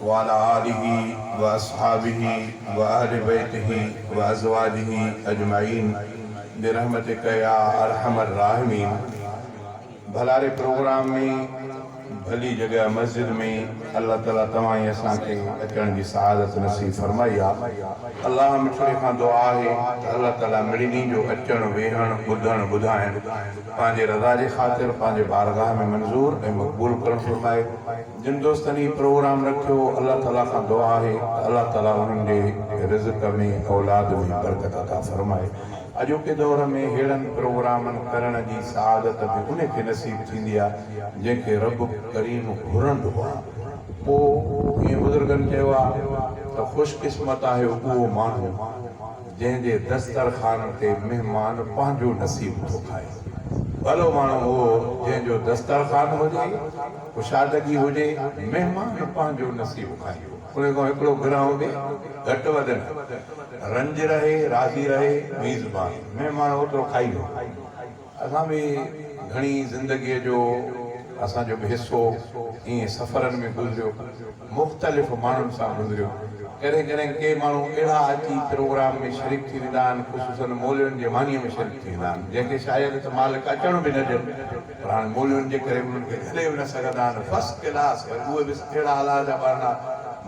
وعلى آله وأصحابه وأهل بيته وأزواجه أجمعين برحمتك يا أرحم الراحمين. भलारे प्रोग्राम में भली जगह मस्जिद में अल्लाह ताला तमाही असां खे अचण जी सआदत नसीब फरमाई आहे. अल्लाह मिठड़े खां दुआ है अल्लाह ताला मिड़नी जो अचण वेहण ॿुधण ॿुधाइण पंहिंजे रज़ा जे ख़ातिर पंहिंजे बारगाह में मंज़ूर ऐं मक़बूल करण फरमाए. जिन दोस्तनि प्रोग्राम रखियो अल्लाह ताला खां दुआ है अल्लाह ताला उन्हनि जे रिज़्क़ में औलाद में बरकत अता फरमाए. अॼोके दौर में हेड़नि प्रोग्रामनि करण जी सआदत बि उन खे नसीब थींदी आहे जंहिंखे रब करीम घुरंदो आहे. पोइ ईअं बुज़ुर्गनि चयो आहे त ख़ुशकिस्मत आहे उहो माण्हू जंहिंजे दस्तरखान ते महिमान पंहिंजो नसीब थो खाए. भलो माण्हू उहो जंहिंजो दस्तरखान हुजे कुशादगी हुजे महिमान पंहिंजो नसीब खाए. उन खां हिकिड़ो घिराऊं बि घटि वधि न रंज रहे राज़ी रहे मेज़बान महिमान ओतिरो खाईंदो. असां बि घणी ज़िंदगीअ जो असांजो बि हिसो ईअं सफ़रनि में गुज़रियो मुख़्तलिफ़ माण्हुनि सां गुज़रियो. कॾहिं कॾहिं के माण्हू अहिड़ा अची प्रोग्राम में शरीक थी वेंदा आहिनि ख़ुशूसन मौलियुनि जे मानीअ में शरीक थी वेंदा आहिनि जंहिंखे शायदि त मालिक अचण बि न ॾियनि पर हाणे मौलियुनि जे करे उन्हनि खे छॾे बि न सघंदा आहिनि. फस्ट क्लास उहे बि अहिड़ा हालात जा ॿारना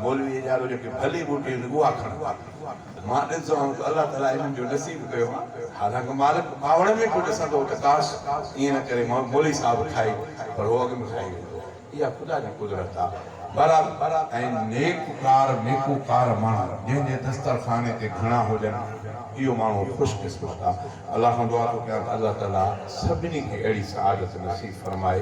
मौलवी जारो जेके भली बूटी उहा खणनि. मां ॾिसो अल्लाह ताला इन्हनि जो नसीब कयो हालांकि मालिक पावड़ में को ॾिसंदो त काश ईअं न करे मौली साहिब खाई पर उहो अॻु में खाई वेंदो. इहा ख़ुदा जी कुदरत आहे. बराबरि ऐं नेकूकार माण्हू जंहिंजे दस्तरखाने ते घणा हुजनि इहो माण्हू ख़ुशकिस्मत आहे. अलाह खां दुआ थो कयां अल्लाह ताला सभिनी खे अहिड़ी सआदत नसीब फरमाए.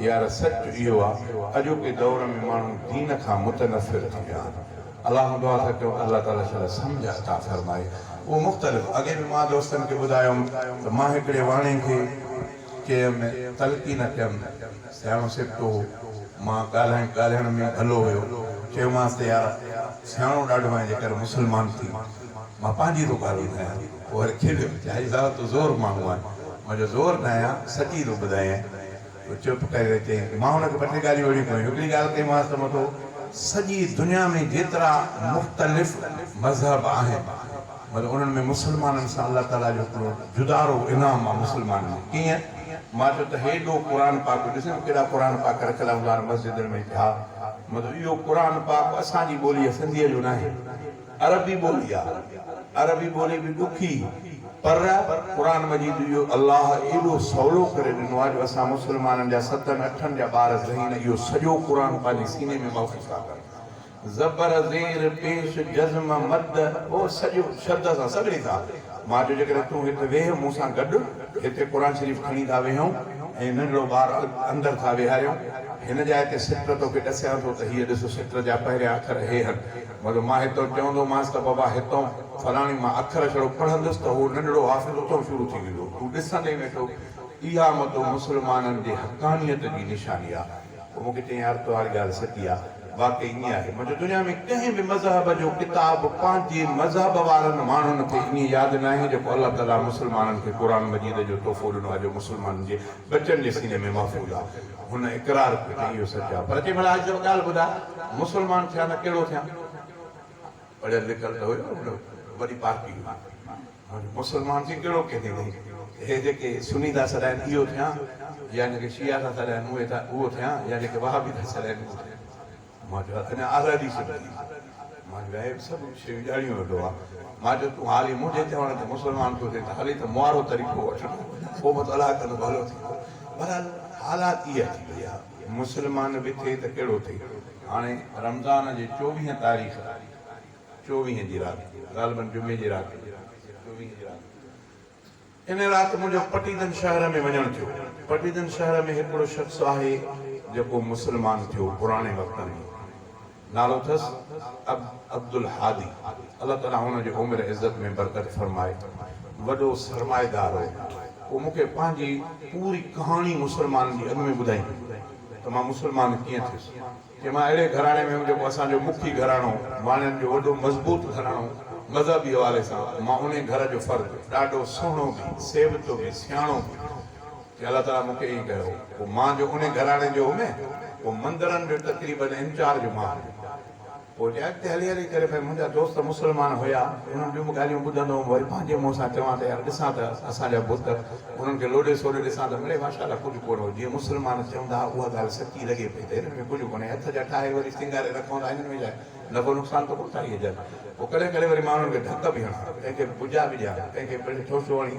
यार सच इहो आहे अॼोके दौर में माण्हू दीन खां मुतनफ़िर थी विया आहिनि. अलाह खां दुआ था कयूं अल्लाह ताला शायदि सम्झ अता फरमाए. उहो मुख़्तलिफ़ अॻे बि मां दोस्तनि खे ॿुधायुमि त मां हिकिड़े वाणे खे चयुमि तलक़ी न कयुमि सियाणो सिखतो मां ॻाल्हाइण में भलो हुयो चयोमांसि त यार सियाणो ॾाढो आहे जेकर मुस्लमान थी मां पंहिंजी थो ॻाल्हि ॿुधायां. पोइ वरी खेॾियो चई साहिब तूं ज़ोर माण्हू आहे. मुंहिंजो ज़ोर न आहियां सची थो ॿुधायां. चुप करे चई मां हुनखे ॿ टे ॻाल्हियूं अहिड़ियूं कयूं. हिकिड़ी ॻाल्हि कईमांसि त मथो सॼी दुनिया में जेतिरा मुख़्तलिफ़ मज़हब आहिनि मतिलबु उन्हनि में मुस्लमाननि सां अल्लाह ताला जो हिकिड़ो जुदारो इनाम आहे. मुस्लमाननि में कीअं मां चयो त हेॾो क़ुर पाक ॾिसो केॾा क़ुर पाक रखियल हूंदा आहिनि मस्जिदनि में. हा मतिलबु इहो क़ुर पाक असांजी ॿोली आहे सिंधीअ जो न आहे अरबी ॿोली आहे. अरबी ॿोली बि ॾुखी पर क़ुर मजीद इहो अलाह एॾो सवलो करे ॾिनो आहे जो असां मुस्लमाननि जा 7-8 जा ॿार ज़हीन इहो सॼो क़ुर पंहिंजे सीने में महफ़ूज़ था करनि. ज़बर ज़ेर पेश जज़्म मद उहो सॼो शब्द सां सभिनी सां. मां चयो जेकॾहिं तूं हिते वेह मूं सां गॾु हिते क़ुर शरीफ़ खणी था वेहूं ऐं नंढड़ो ॿार अंदरि था वेहारियूं हिन जाइ ते सिट तोखे ॾसियां थो त हीअ ॾिसो सिट जा पहिरियां अखर हे आहिनि. मतिलबु मां हितां चवंदोमांसि त बाबा हितां फलाणी मां अखर छड़ो पढ़ंदुसि त उहो नंढड़ो हाफ़िज़ उतां शुरू थी वेंदो. तूं ॾिसंदे वेठो इहा मतिलबु मुस्लमाननि जी हक़ानियत जी निशानी आहे. पोइ मूंखे चई यार तुम्हारी ॻाल्हि सची आहे वाक़ई ईअं आहे. मुंहिंजो दुनिया में कंहिं बि मज़हब जो किताब पंहिंजे मज़हब वारनि माण्हुनि खे ईअं यादि न आहे जेको अल्लाह ताला मुस्लमाननि खे क़ुर मजीद जो तोहफ़ो ॾिनो आहे जो मुस्लमाननि जे बचनि जे सीने में महफ़ूज़ आहे. हुन इक़रार कयो त इहो सच आहे. पर चई भला अॼु ॻाल्हि ॿुधाए मुस्लमान थिया न कहिड़ो थिया पढ़ियल लिखियल त हुयो वॾी पार्टी मुस्लमान थी कहिड़ो कंहिं थी हे जेके सुनी था सॾाइनि इहो थिया या जेके शिया था सॾाइनि उहो थिया या जेके वहाबी था सॾाइनि मां चयो अञा आज़ादी सिखी. मां चयो सभु शयूं ॼाणियूं वेठो आहे. मां चयो तूं हाली मुंहिंजे चवण ते मुस्लमान थो थिए त हाली त मुआरो तरीक़ो वठणो पोइ बि अलाह कंदो भलो थींदो. बहरहाल हालात इहा थी वई आहे. मुस्लमान बि थिए त कहिड़ो थिए. हाणे रमज़ान जे 24 तारीख़ 24 जी राति ग़ालिबन जुमे जी राति 24 जी राति इन राति मुंहिंजो पटीदन शहर में वञणु थियो. पटीदन शहर में हिकिड़ो शख़्स आहे जेको मुस्लमान थियो पुराणे वक़्तनि में. नालो अथसि अब्दुल हादी. अल्लाह ताला हुनजी उमिरि इज़त में बरकत फरमाए. वॾो सरमाएदार हो. पोइ मूंखे पंहिंजी पूरी कहाणी मुस्लमाननि जी अॻु में ॿुधाई त मां मुस्लमान कीअं थियुसि. कि मां अहिड़े घराणे में जेको असांजो मुखी घराणो वाणियुनि जो वॾो मज़बूत घराणो मज़हबी हवाले सां मां उन घर जो फ़र्द ॾाढो सुहिणो बि सेवतो बि सियाणो बि कि अल्लाह ताला मूंखे ईअं कयो. पोइ मां जो उन घराणे जो में पोइ मंदरनि जो तक़रीबन इंचार्ज मां पोइ अॻिते हली हली करे भई मुंहिंजा दोस्त मुस्लमान हुया, उन्हनि ॿियूं ॻाल्हियूं ॿुधंदो हुउमि, वरी पंहिंजे मुंहं सां चवां त यार ॾिसां त असांजा बुत उन्हनि खे लोॾे सोॾे ॾिसां त मिड़े माशाल्लाह कुझु कोन्हे। जीअं मुस्लमान चवंदा हुआ उहा ॻाल्हि सची लॻे पई त हिन में कुझु कोन्हे। हथ जा ठाहे वरी सिंगारे रखूं था, हिन में छा नफ़ो नुक़सान त कोन था इहे ॼण। पोइ कॾहिं कॾहिं वरी माण्हुनि खे धक बि हणां, कंहिंखे पुॼा बि ॾियां, कंहिंखे पहिरीं ठोसो हणी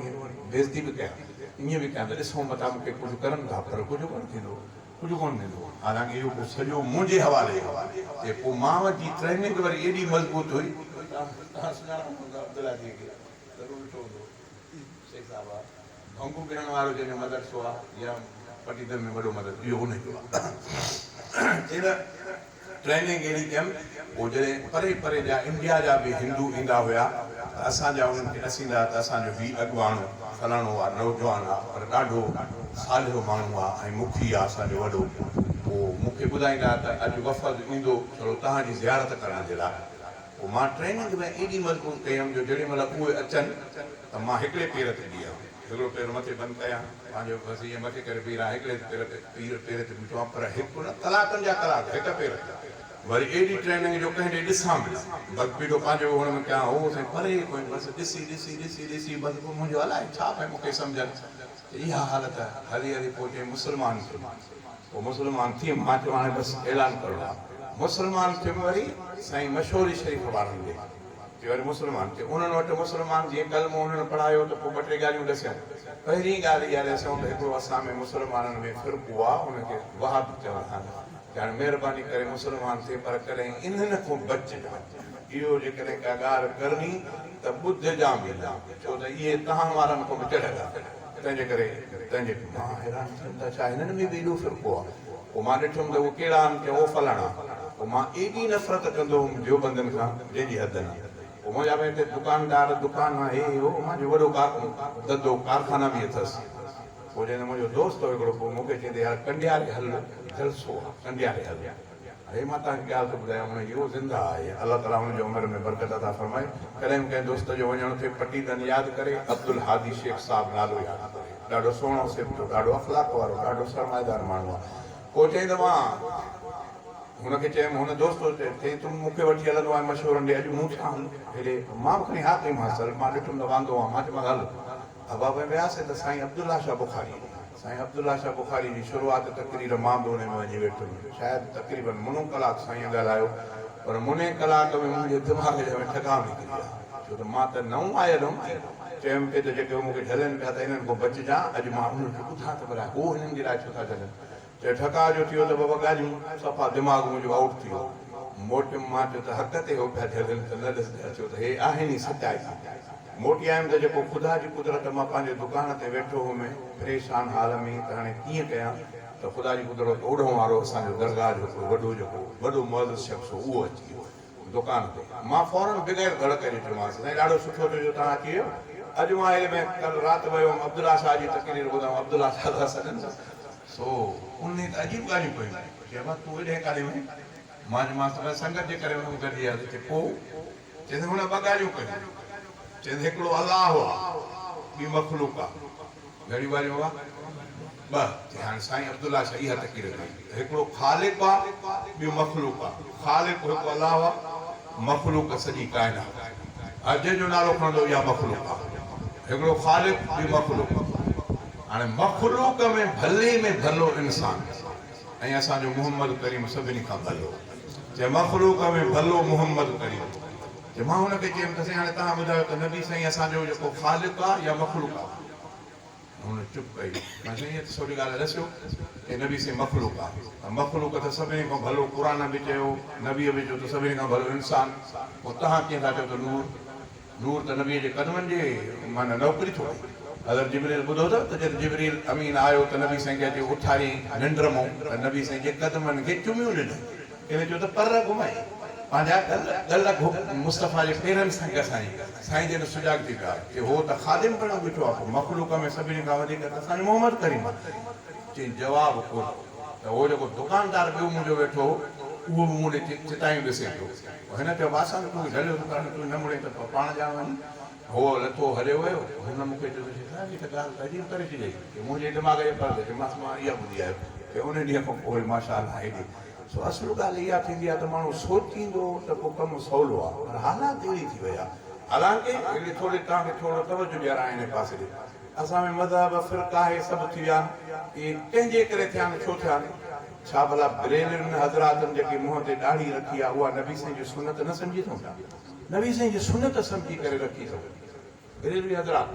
बेइज़ती बि कयां, ईअं बि कयां त ॾिसूं मथां मूंखे कुझु करनि था पर कुझु कोन थींदो, कुझु कोन थींदो। हालांकि इहो सॼो मुंहिंजे हवाले ते पोइ मां जी ट्रेनिंग वरी एॾी मज़बूत हुई। भंगू ॾियण वारो जंहिंजो मदरसो आहे या पटीदर में वॾो मदरसो इहो हुनजो आहे। ट्रेनिंग अहिड़ी कयमि। पोइ जॾहिं परे परे जा इंडिया जा बि हिंदू ईंदा हुया त असांजा उन्हनि खे ॾसींदा त असांजो हीउ अॻुवाणो फलाणो आहे, नौजवान आहे पर ॾाढो सालियो माण्हू आहे ऐं मुखी आहे असांजो वॾो। पोइ मूंखे ॿुधाईंदा त अॼु वफ़द ईंदो थोरो तव्हांजी ज़ियारत करण जे लाइ। पोइ मां ट्रेनिंग में एॾी मज़बूत कयमि जो जेॾी महिल उहे अचनि त मां हिकिड़े पेर ते बीहां, हिकिड़ो पेर मथे बंदि कयां, पंहिंजो बसि ईअं मथे करे बीहां, हिकिड़े पेर ते बीठो आहियां पर हिकु न कलाकनि जा कलाक हिक पेर ते। वरी एॾी ट्रेनिंग जो कंहिं ॾे ॾिसां बि बसि बीठो पंहिंजो हुन में कयां हो साईं परे कोई बसि ॾिसी ॾिसी ॾिसी ॾिसी बसि पोइ मुंहिंजो अलाए छा पए मूंखे सम्झनि इहा हालत हली हली पोइ चई मुस्लमान थियो। पोइ मुस्लमान थी मां चयो हाणे बसि ऐलान करिणो आहे। मुस्लमान थियुमि वरी साईं मशहूरी शरीफ़ वारनि खे वरी मुस्लमान थियो। उन्हनि वटि मुस्लमान जीअं कलमो उन्हनि पढ़ायो त पोइ ॿ टे ॻाल्हियूं ॾसियूं। पहिरीं ॻाल्हि इहा ॾसियूं त हिकिड़ो असां में मुस्लमाननि में फ़िरक़ो आहे, हुनखे वहाब चवंदा आहिनि। हाणे महिरबानी करे मुस्लमान थिए पर कॾहिं इन्हनि खां बचिजो। इहो जेकॾहिं का ॻाल्हि करणी त ॿुध जा बि छो त इहे तव्हां वारनि खां बि चढ़िया। तंहिंजे करे मां हैरान थियुमि त छा हिननि में बि एॾो फ़िरक़ो आहे। पोइ मां ॾिठुमि त उहो कहिड़ा आहिनि चयो उहो फलाणा। पोइ मां एॾी नफ़रत कंदो हुउमि देवबंदनि खां जंहिंजी हद न। पोइ मुंहिंजा भई हिते दुकानदार दुकान आहे हो मुंहिंजो वॾो दधो कारखाना बि अथसि। पोइ जॾहिं मुंहिंजो दोस्त हो हिकिड़ो पोइ मूंखे चवंदे यार कंडियारे हल जलसो आहे कंडियारे हल। अरे मां तव्हांखे ॻाल्हि थो ॿुधायां हुन इहो ज़िंदा आहे अलाह ताला हुनजी उमिरि में बरकत अता फरमाए। कॾहिं बि कंहिं दोस्त जो वञणु थिए पटीदन यादि करे अब्दुल हादी शेख साहिब नालो यादि करे। ॾाढो सुहिणो सिफ़्तो, ॾाढो अख़लाक वारो, ॾाढो सरमाएदार माण्हू आहे। पोइ चई त मां हुनखे चयुमि हुन दोस्त चई तूं मूंखे वठी हलंदो आहे मशहूरनि ॾे अॼु मूं सां हेॾे मां बि खणी हा कईमांसि हल। मां ॾिठुमि त वांदो आहे मां चयोमांसि हल। अबा में वियासीं त साईं अब्दुल्ला शाह बुखारी साईं अब्दुल्ला शाह बुखारी जी शुरूआत तक़रीर मां बि हुन में वञी वेठुमि। शायदि तक़रीबन मुनो कलाक साईं ॻाल्हायो पर मुने कलाक में मुंहिंजे दिमाग़ में ठकाम निकिरी विया छो त मां त नओं आयल हुउमि। चयुमि पिए त जेके मूंखे झलनि पिया त हिननि खां बचिजां। अॼु मां उन्हनि खे ॿुधां त भला उहो हिननि जे लाइ छो था झलनि। चए ठका जो थियो त बाबा ॻाल्हियूं सफ़ा दिमाग़ मुंहिंजो आउट थी वियो। मोटियुमि मां चयो त हक़ ते हो पिया झलनि त न ॾिसंदा छो त हे आहिनि ई सचाई। मोटी आयुमि त जेको ख़ुदा जी कुदरत मां पंहिंजे दुकान ते वेठो हुउमि परेशान हाल में त हाणे कीअं कयां त ख़ुदा जी कुदरत ओढ़ो वारो असांजो दरगाह जो वॾो जेको वॾो मुअज़्ज़िज़ शख़्स हो उहो अची वियो दुकान ते। मां फौरन बग़ैर धड़ करे चयोमांसि साईं ॾाढो सुठो थियो जो तव्हां अची वियो। अॼु मां हिन में कल्ह राति वियो हुउमि अब्दुल्ला शाह जी तक़रीर ॿुधमि। अब्दुल्ला शाह था सॾनि सो उन त अजीब ॻाल्हियूं कयूं। चइबो तूं हेॾे काॾे वञे मां चयोमांसि संगत जे करे हुननि गॾिजी वियासीं। पोइ चइंदे हुन ॿ ॻाल्हियूं कयूं। चइंदे हिकिड़ो अलाह आहे ॿी मख़लूक आहे। घणी ॻाल्हियूं आहे ॿ। हाणे साईं अब्दुल्ला शाह इहा तक़रीर कई हिकिड़ो ख़ालिक़ आहे ॿियो मख़लूक आहे। ख़ालिक़ हिकु अलाह आहे मख़लूक सॼी काइनात अॼु जो नालो खणंदो इहा मख़लूक आहे। हिकिड़ो ख़ालिक़ ॿी मख़लूक। हाणे मख़लूक में भले में भलो इंसान ऐं असांजो मोहम्मद करीम सभिनी खां भलो। चए मख़लूक में भलो मोहम्मद करीम। चए मां हुनखे चयुमि त साईं हाणे तव्हां ॿुधायो त नबी साईं असांजो जेको ख़ालिक़ आहे या मख़लूक आहे। हुन चुप कई। मां साईं हीअ थोरी ॻाल्हि ॾसियो की नबी साईं मख़लूक आहे। मख़लूक त सभिनी खां भलो क़ुर बि चयो नबीअ बि चयो त सभिनी खां भलो इंसान। पोइ तव्हां कीअं था चओ त नूर नूर त नबीअ जे कदमनि जे माना नौकिरी थोरी। हज़रत जिब्रील ॿुधो अथव त जॾहिं जिब्रील अमीन आयो त नबी साईं खे अची उथारी निंड मां त नबी साईं जे कदमनि खे चुमियूं ॾिनई। हिन चयो त पर घुमाई पंहिंजा गल मुस्तफ़ा जे पेरनि सां घसाई। साईं जन सुजाग थी पिया की हो त ख़ादिम पिणु बीठो आहे। मख़लूक में सभिनी खां वधीक त असांजो मोहम्मद करीम चई जवाबु कोन त उहो जेको दुकानदार ॿियो मुंहिंजो वेठो उहो बि मूं ॾे चितायूं ॾिसे पियो। हिन चयो बासा तूं झलियो दुकान तूं न मुड़े त पाण ॼाण वञी। हो लथो हलियो वियो। हुन मूंखे चयो त ॻाल्हि त अजीब करे छॾियई की मुंहिंजे दिमाग़ जे पर चयोमांसि मां इहा ॿुधी आयो की उन ॾींहं खां पोइ माशा अलाह हेॾी सो असुल ॻाल्हि इहा थींदी आहे त माण्हू सोचींदो त पोइ कमु सवलो आहे, पर हालात अहिड़ी थी वई आहे। हालांकि अहिड़ी थोरी तव्हांखे थोरो तवजो ॾियारां हिन पासे ॾे। असां में मज़हब फ़िरका हे सभु थी विया आहिनि, इहे कंहिंजे करे थिया आहिनि, छो थिया आहिनि? छा भला बरेलियुनि हज़रातनि जेकी मुंहं ते ॾाढ़ी रखी आहे उहा नबी साईं जी सुनत न सम्झी अथऊं छा? नबी साईं जी सुनत सम्झी करे रखी अथऊं बरेलवी हज़रात।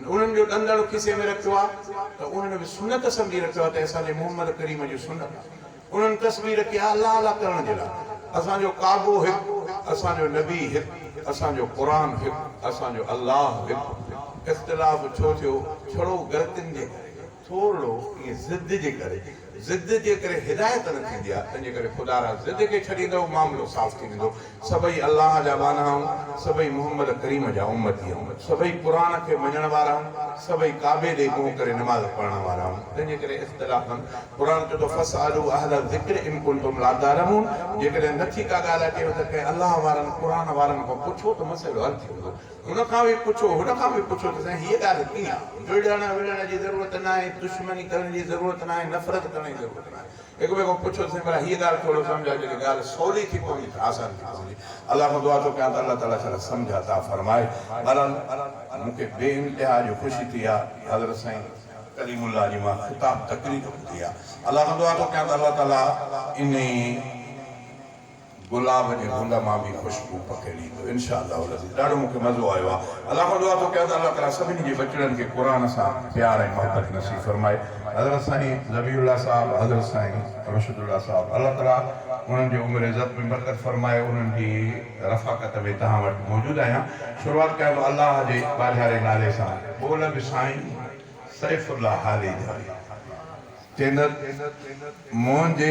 उन्हनि जो ॾंदड़ खिसे में रखियो आहे त उन्हनि बि सुनत सम्झी रखियो आहे त असांजे मोहम्मद करीम जी सुनत आहे। उन्हनि तस्वीर रखी आहे अलाह अलाह करण जे लाइ। असांजो काबो हिकु, असांजो नबी हिकु, असांजो क़ुरान हिकु, असांजो अलाह हिकु। इख़्तिलाफ़ छो थियो? छड़ो ग़लतियुनि जे करे, थोरो ईअं ज़िद जे करे। ज़िद जे करे हिदायत न थींदी आहे, तंहिंजे करे ख़ुदा रा ज़िद खे छॾींदो मामिलो साफ़ थी वेंदो। सभई अलाह जा बाना आहियूं, सभई मोहम्मद करीम जा उम्मती आहियूं, सभई क़ुरान खे मञण वारा आहियूं, सभई काबे ॾे मुंहुं करे नमाज़ पढ़ण वारा आहियूं। तंहिंजे करे इख़्तिलाफ़ क़ुरान चयो त फसअलू अहल ज़िक्र इन कुंतुम ला तालमून। जेकॾहिं नथी का ॻाल्हि अचेव त कंहिं अलाह वारनि क़ुरान वारनि खां पुछो त मसइलो हल थी वेंदो। हुनखां बि पुछो, हुनखां बि पुछो त साईं हीअ ॻाल्हि कीअं आहे? विढ़ण विढ़ण जी ज़रूरत न आहे, दुश्मनी करण जी ज़रूरत न आहे, नफ़रत करण जी ज़रूरत न आहे। हिक ॿिए खां पुछो साईं भला हीअ ॻाल्हि थोरो सम्झा, जॾहिं ॻाल्हि सवली थी पवंदी त आसानु थी पवंदी। अलाह खां दुआ थो कयां त अलाह ताला छा सम्झ अता फरमाए। बहरहाल मूंखे बेइंतिहा जो ख़ुशी थी आहे हज़रत साईं कलीमुल्लाह जी मां ख़िताब तक़रीर ॿुधी आहे। अलाह खां दुआ थो कयां त अलाह ताला इन गुलाब जे गुल मां बि ख़ुशबू पखेड़ींदो इंशाअल्लाह। ॾाढो मूंखे मज़ो आयो आहे। अलाह खां दुआ थो कयां त अलाह ताला सभिनी जे बचड़नि खे क़ुरान सां प्यार ऐं मोहबत नसीब फरमाए। हज़रत साईं ज़बीउल्लाह साहब, हज़रत साईं रशदुल्लाह साहब, अलाह ताला उन्हनि जो उमिरि इज़त में बरकत फरमाए। उन्हनि जी रफ़ाक़त में तव्हां वटि मौजूदु आहियां। शुरूआत कयां तो अलाह जे ॿाहिरे नाले सां। बोल बि साईं सैफुल्लाह हाली जा चेंदर मुंहिंजे